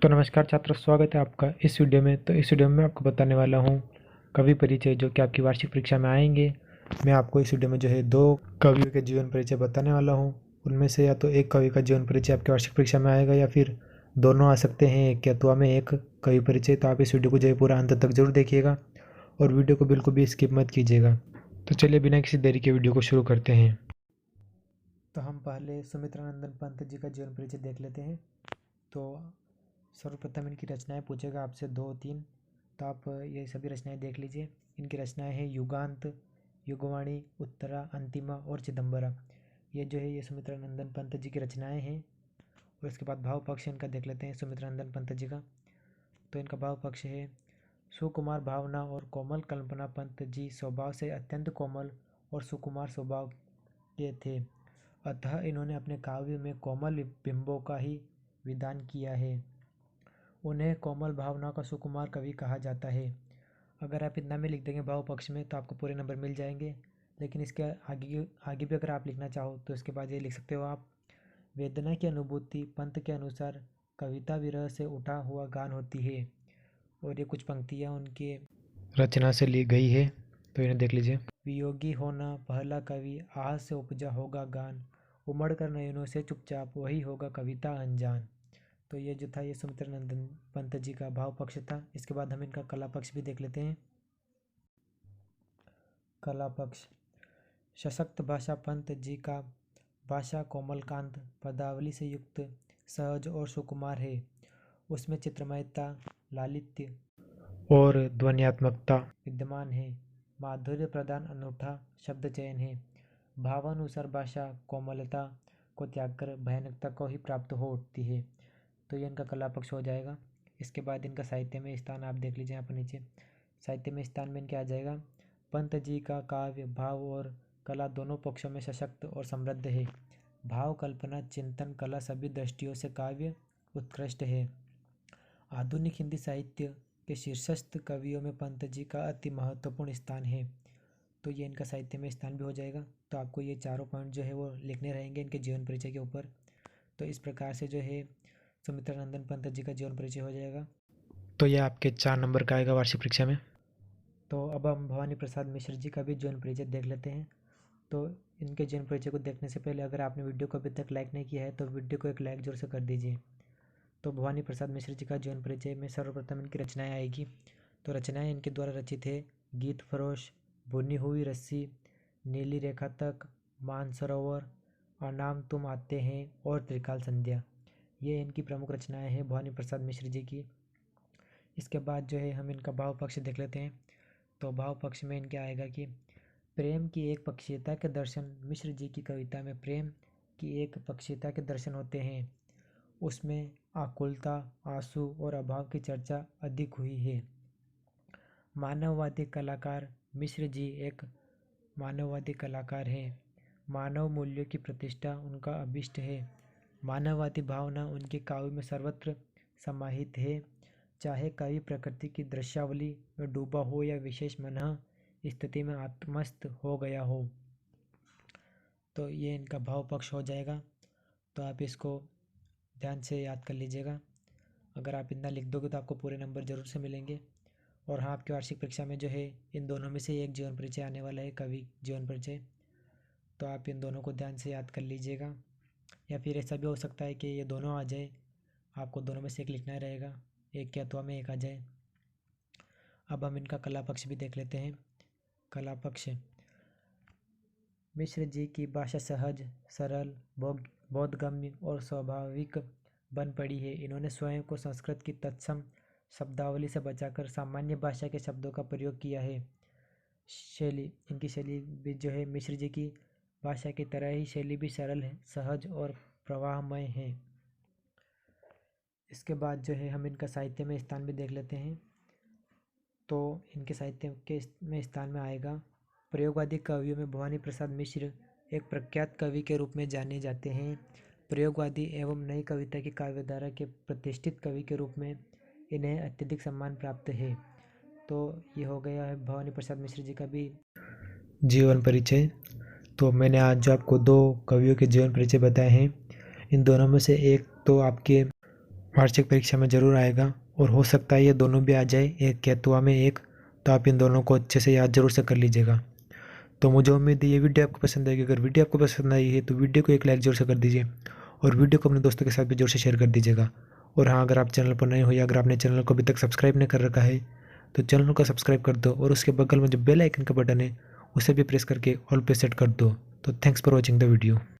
तो नमस्कार छात्रों, स्वागत है आपका इस वीडियो में। तो इस वीडियो में मैं आपको बताने वाला हूँ कवि परिचय, जो कि आपकी वार्षिक परीक्षा में आएंगे। मैं आपको इस वीडियो में जो है 2 कवियों के जीवन परिचय बताने वाला हूँ। उनमें से या तो एक कवि का जीवन परिचय आपकी वार्षिक परीक्षा में आएगा या फिर दोनों आ सकते हैं एक या तो में एक कवि परिचय। तो आप इस वीडियो को जो है पूरा अंत तक जरूर देखिएगा और वीडियो को बिल्कुल भी स्किप मत कीजिएगा। तो चलिए बिना किसी देरी के वीडियो को शुरू करते हैं। तो हम पहले सुमित्रानंदन पंत जी का जीवन परिचय देख लेते हैं। तो सर्वप्रथम इनकी रचनाएं पूछेगा आपसे 2-3, तो आप ये सभी रचनाएं देख लीजिए। इनकी रचनाएं हैं युगांत, युगवाणी, उत्तरा, अंतिमा और चिदंबरा। ये जो है ये सुमित्रानंदन पंत जी की रचनाएं हैं। और इसके बाद भाव पक्ष इनका देख लेते हैं सुमित्रानंदन पंत जी का। तो इनका भाव पक्ष है, सुकुमार भावना और कोमल कल्पना पंत जी स्वभाव से अत्यंत कोमल और सुकुमार स्वभाव के थे, अतः इन्होंने अपने काव्य में कोमल बिंबों का ही विधान किया है। उन्हें कोमल भावना का सुकुमार कवि कहा जाता है। अगर आप इतना में लिख देंगे भाव पक्ष में तो आपको पूरे नंबर मिल जाएंगे। लेकिन इसके आगे भी अगर आप लिखना चाहो तो इसके बाद ये लिख सकते हो आप, वेदना की अनुभूति पंत के अनुसार कविता विरह से उठा हुआ गान होती है। और ये कुछ पंक्तियाँ उनके रचना से ली गई है, तो इन्हें देख लीजिए। वियोगी होना पहला कवि, आह से उपजा होगा गान, उमड़ कर नयनों से चुपचाप वही होगा कविता अनजान। तो ये जो था ये सुमित्रानंदन पंत जी का भाव पक्ष था। इसके बाद हम इनका कला पक्ष भी देख लेते हैं। कला पक्ष, सशक्त भाषा पंत जी का भाषा कोमलकांत पदावली से युक्त सहज और सुकुमार है। उसमें चित्रमयता, लालित्य और ध्वन्यात्मकता विद्यमान है। माधुर्य प्रदान अनूठा शब्द चयन है। भावानुसार भाषा कोमलता को त्याग कर भयानकता को ही प्राप्त हो उठती है। तो ये इनका कला पक्ष हो जाएगा। इसके बाद इनका साहित्य में स्थान आप देख लीजिए यहाँ पर नीचे। साहित्य में स्थान में इनके आ जाएगा, पंत जी का काव्य भाव और कला दोनों पक्षों में सशक्त और समृद्ध है। भाव, कल्पना, चिंतन, कला सभी दृष्टियों से काव्य उत्कृष्ट है। आधुनिक हिंदी साहित्य के शीर्षस्थ कवियों में पंत जी का अति महत्वपूर्ण स्थान है। तो ये इनका साहित्य में स्थान भी हो जाएगा। तो आपको ये चारों पॉइंट जो है वो लिखने रहेंगे इनके जीवन परिचय के ऊपर। तो इस प्रकार से जो है सुमित्रानंदन पंत जी का जीवन परिचय हो जाएगा। तो यह आपके 4 नंबर का आएगा वार्षिक परीक्षा में। तो अब हम भवानी प्रसाद मिश्र जी का भी जीवन परिचय देख लेते हैं। तो इनके जीवन परिचय को देखने से पहले अगर आपने वीडियो को अभी तक लाइक नहीं किया है तो वीडियो को एक लाइक जोर से कर दीजिए। तो भवानी प्रसाद मिश्र जी का जीवन परिचय में सर्वप्रथम इनकी रचनाएं आएगी। तो रचनाएं इनके द्वारा रचित है, गीत फरोश, बुनी हुई रस्सी, नीली रेखा तक, मानसरोवर, अनाम तुम आते हैं और त्रिकाल संध्या। ये इनकी प्रमुख रचनाएं हैं भवानी प्रसाद मिश्र जी की। इसके बाद जो है हम इनका भाव पक्ष देख लेते हैं। तो भाव पक्ष में इनके आएगा कि प्रेम की एक पक्षीयता के दर्शन, मिश्र जी की कविता में प्रेम की एक पक्षीयता के दर्शन होते हैं। उसमें आकुलता, आंसू और अभाव की चर्चा अधिक हुई है। मानववादी कलाकार, मिश्र जी एक मानववादी कलाकार हैं। मानव मूल्यों की प्रतिष्ठा उनका अभिष्ट है। मानववादी भावना उनके काव्य में सर्वत्र समाहित है, चाहे कवि प्रकृति की दृश्यावली में डूबा हो या विशेष मनः स्थिति में आत्मस्थ हो गया हो। तो ये इनका भाव पक्ष हो जाएगा। तो आप इसको ध्यान से याद कर लीजिएगा। अगर आप इतना लिख दोगे तो आपको पूरे नंबर ज़रूर से मिलेंगे। और हाँ, आपकी वार्षिक परीक्षा में जो है इन दोनों में से एक जीवन परिचय आने वाला है, कवि जीवन परिचय। तो आप इन दोनों को ध्यान से याद कर लीजिएगा। या फिर ऐसा भी हो सकता है कि ये दोनों आ जाए, आपको दोनों में से एक लिखना रहेगा, एक के अथवा में एक आ जाए। अब हम इनका कला पक्ष भी देख लेते हैं। कला पक्ष, मिश्र जी की भाषा सहज, सरल, बोधगम्य और स्वाभाविक बन पड़ी है। इन्होंने स्वयं को संस्कृत की तत्सम शब्दावली से बचाकर सामान्य भाषा के शब्दों का प्रयोग किया है। शैली, इनकी शैली भी जो है मिश्र जी की भाषा की तरह ही शैली भी सरल है, सहज और प्रवाहमय है। इसके बाद जो है हम इनका साहित्य में स्थान भी देख लेते हैं। तो इनके साहित्य के में स्थान में आएगा, प्रयोगवादी कवियों में भवानी प्रसाद मिश्र एक प्रख्यात कवि के रूप में जाने जाते हैं। प्रयोगवादी एवं नई कविता की काव्यधारा के प्रतिष्ठित कवि के रूप में इन्हें अत्यधिक सम्मान प्राप्त है। तो ये हो गया है भवानी प्रसाद मिश्र जी का भी जीवन परिचय। तो मैंने आज जो आपको 2 कवियों के जीवन परिचय बताए हैं, इन दोनों में से एक तो आपके वार्षिक परीक्षा में ज़रूर आएगा और हो सकता है ये दोनों भी आ जाए, एक केतुआ में एक, तो आप इन दोनों को अच्छे से याद जरूर से कर लीजिएगा। तो मुझे उम्मीद है ये वीडियो आपको पसंद आएगी। अगर वीडियो आपको पसंद आई है तो वीडियो को एक लाइक जरूर से कर दीजिए और वीडियो को अपने दोस्तों के साथ भी जरूर से शेयर कर दीजिएगा। और हाँ, अगर आप चैनल पर नए हो या अगर आपने चैनल को अभी तक सब्सक्राइब नहीं कर रखा है तो चैनल को सब्सक्राइब कर दो और उसके बगल में जो बेल आइकन का बटन है उसे भी प्रेस करके ऑल पे सेट कर दो। तो thanks for watching the video.